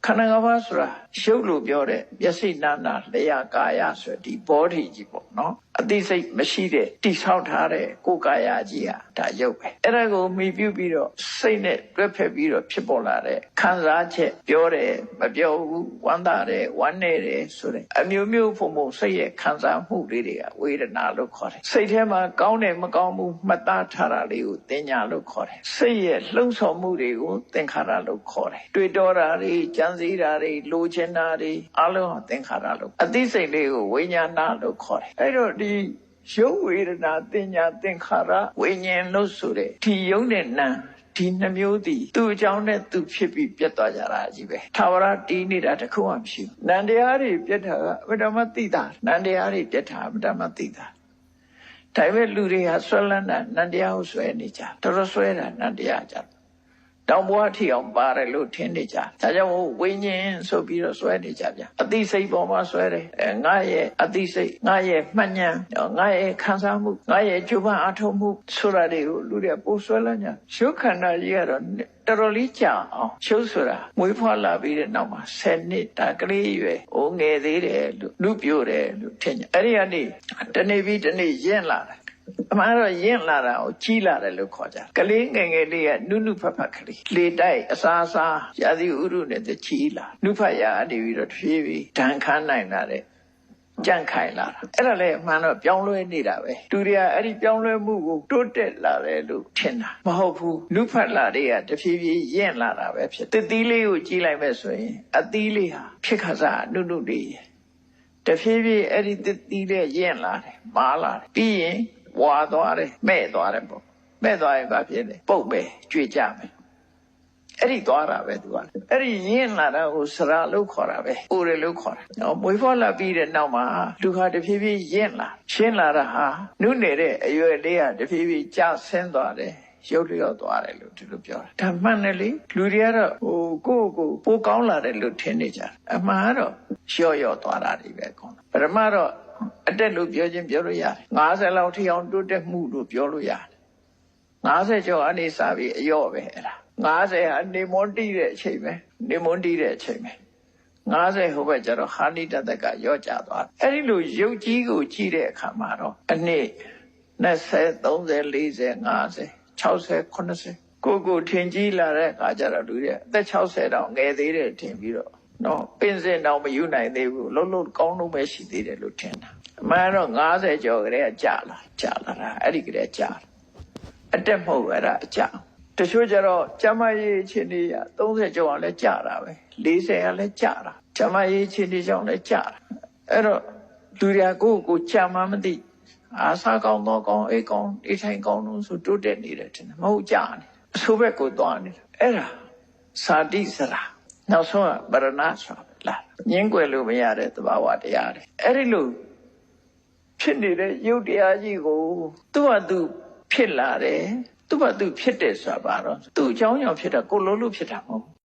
ခန္ဓာ၅ပါးဆိုတာရုပ်လို့ပြောတဲ့မျက်စိနာနာလျှာကာယဆိုဒီဘောဓိကြီးပေါ့နော်အသိစိတ်မရှိတဲ့တိဆောက်ထားတဲ့ကိုယ်ကာယကြီးဟာဒါရုပ်ပဲအဲ့ဒါကိုမှီပြုပြီးတော့စိတ်နဲ့တွဲဖက်ပြီးတော့ဖြစ်ပေါ်လာတဲ့ခံစားချက်ပြောတယ်မပြောဘူးဝမ်းသာတယ်ဝမ်းနည်းတယ်ဆိုတဲ့အမျိုးမျိုးဖို့စိတ်ရဲ့ခံစားမှုလေးတွေကဝေဒနာလို့ခေါ်တယ်စိတ်ထဲမှာကောင်းတယ်မကောင်းဘူးမှတ်သားထားတာလေးကိုသင်ညာလို့ခေါ်တယ်စိတ်ရဲ့လှုံ့ဆော်မှုတွေကိုသင်္ခါရလို့ခေါ်တယ်တွေ့တော်တာတွေကြံစည်တာတွေလိုချင်တာတွေအလုံးသင်္ခါရလို့အသိစိတ်လေးကိုဝိညာဏလို့ခေါ်တယ်အဲ့တော့ဒီရုပ်ဝေဒနာသင်ညာသင်္ခါရဝိညာဉ်လို့ဆိုတဲ့ဒီရုပ်နဲ့နာဒီနှမျိုးတည်သူ့အကြောင်းနဲ့သူဖြစ်ပြီးပြတ်သွားကြတာကြီးပဲသာဝရတီးနေတာတခုမှမရှိဘူးနန္တရားတွေပြတ်တာကအမတမသိတာနန္တရားတွေပြတ်တာအမတမသိတာဒါပေမဲ့လူတွေဟာဆွဲလန်းတာနန္တရားကိုဆွဲနေကြတော်တော်ဆွဲတာနန္တရားကြတောင်ဘွားထီအောင်ပါတယ်လို့ထင်နေကြဒါကြောင့်ဝိညာဉ်ဆိုပြီးတော့ဆွဲနေကြဗျအသိစိတ်ပေါ်မှာဆွဲတယ်ငါရဲ့အသိစိတ်ငါရဲ့မှတ်ဉာဏ်ငါရဲ့ခံစားမှုငါရဲ့ကြိုးပမ်းအထောက်မှုဆိုတာတွေကိုလူတွေပို့ဆွဲလန်းကြရုပ်ခန္ဓာကြီးကတော့တော်တော်လေးကြာအောင်ရုပ်ဆိုတာမွေးဖွားလာပြီးတဲ့နောက်မှာ10နှစ်ဒါကလေးရွယ်ဟိုငယ်သေးတယ်လို့လူပြိုတယ်လို့ထင်ကြအဲ့ဒီကနေတနေ့ပြီးတနေ့ရင့်လာတယ်အမှန်တော့ရင့်လာတာကိုကြီးလာတယ်လို့ခေါ်ကြတယ်ကလေးငယ်ငယ်လေးကနုနုဖတ်ဖတ်ကလေးလေတိုက်အစားအစာရာသီဥတုနဲ့တချီလာနုဖတ်ရာအနေပြီးတော့ဖြည်းဖြည်းဒဏ်ခန်းနိုင်လာတဲ့ကြန့်ခိုင်လာတာအဲ့ဒါလည်းအမှန်တော့ပြောင်းလဲနေတာပဲသူတွေကအဲ့ဒီပြောင်းလဲမှုကိုတိုးတက်လာတယ်လို့ထင်တာမဟုတ်ဘူးနုဖတ်လာတွေကတဖြည်းဖြည်းရင့်လာတာပဲဖြစ်သစ်သီးလေးကိုကြီးလိုက်မဲ့ဆိုရင်အသီးလေးဟာဖြစ်ခါစားနုနုလေးတဖြည်းဖြည်းအဲ့ဒီသစ်သီးလေးရင့်လာတယ်မားလာတယ်ပြီးရင်ဝါသွားတယ်မဲ့သွားတယ်ပေါ့မဲ့သွားရင်ဘာဖြစ်လဲပုတ်ပဲကြွေကြမယ်အဲ့ဒီသွားတာပဲသူကအဲ့ဒီရင်းလာတာကိုစရာလို့ခေါ်တာပဲအိုတယ်လို့ခေါ်တာနော်မွေးဖွားလာပြီးတဲ့နောက်မှာလူဟာတဖြည်းဖြည်းရင်းလာရှင်းလာတာဟာနုနေတဲ့အရွယ်လေးကတဖြည်းဖြည်းကျဆင်းသွားတယ်ရုပ်လျော့သွားတယ်လို့ဒီလိုပြောတာဒါမှန်တယ်လေလူတွေကတော့ကိုယ့်ကိုပိုကောင်းလာတယ်လို့ထင်နေကြတယ်အမှန်ကတော့လျော့သွားတာတွေပဲကောင်းပထမတော့အတက်လို့ပြောချင်းပြောလို့ရတယ်50လောက်ထိအောင်တိုးတက်မှုလို့ပြောလို့ရတယ်50ကျော်အနေစားပြီးအယော့ပဲအဲ့ဒါ50ဟာနေမွန်တီးတဲ့အချိန်ပဲနေမွန်တီးတဲ့အချိန်ပဲ50ဟိုဘက်ကျတော့ဟာနိတတကရော့ကျသွားအဲ့ဒီလိုရုပ်ကြီးကိုကြည့်တဲ့အခါမှာတော့အနှစ်20 30 40 50 60 80ကိုထင်ကြီးလာတဲ့အခါကျတော့လူတွေအသက်60တောင်ငယ်သေးတယ်ထင်ပြီးတော့နော်ပင်စင်တောင်မယူနိုင်သေးဘူးလုံးကောင်းလုံးပဲရှိသေးတယ်လို့ထင်တာအမှန်တော့50ကျော်ကလေးကကြာလာတာအဲ့ဒီကလေးကြာအတက်မဟုတ်အဲ့ဒါအကြာတချို့ကျတော့ကျမရေးချင်းတွေက30ကျော်ကလည်းကြာတာပဲ40ကလည်းကြာတာကျမရေးချင်းတွေကြောင့်လည်းကြာတာအဲ့တော့လူတွေကကိုကြာမှမသိအာစားကောင်းတော့ကောင်းအိတ်ကောင်းအိတ်ထိုင်ကောင်းလို့ဆိုတိုးတက်နေတယ်ထင်တယ်မဟုတ်ကြာနေအဆိုးဘက်ကိုသွားနေတယ်အဲ့ဒါစာတိစရာနောက်ဆုံးကဗရဏဆိုတာလားငင်းွယ်လို့မရတဲ့သဘာဝတရားတွေအဲ့ဒီလိုဖြစ်နေတဲ့ရုပ်တရားကြီးကိုသူ့ဟာသူဖြစ်လာတယ်သူ့ဘာသူဖြစ်တယ်ဆိုတာပါတော့သူ့အကြောင်းကြောင့်ဖြစ်တာကိုလိုလို့ဖြစ်တာမဟုတ်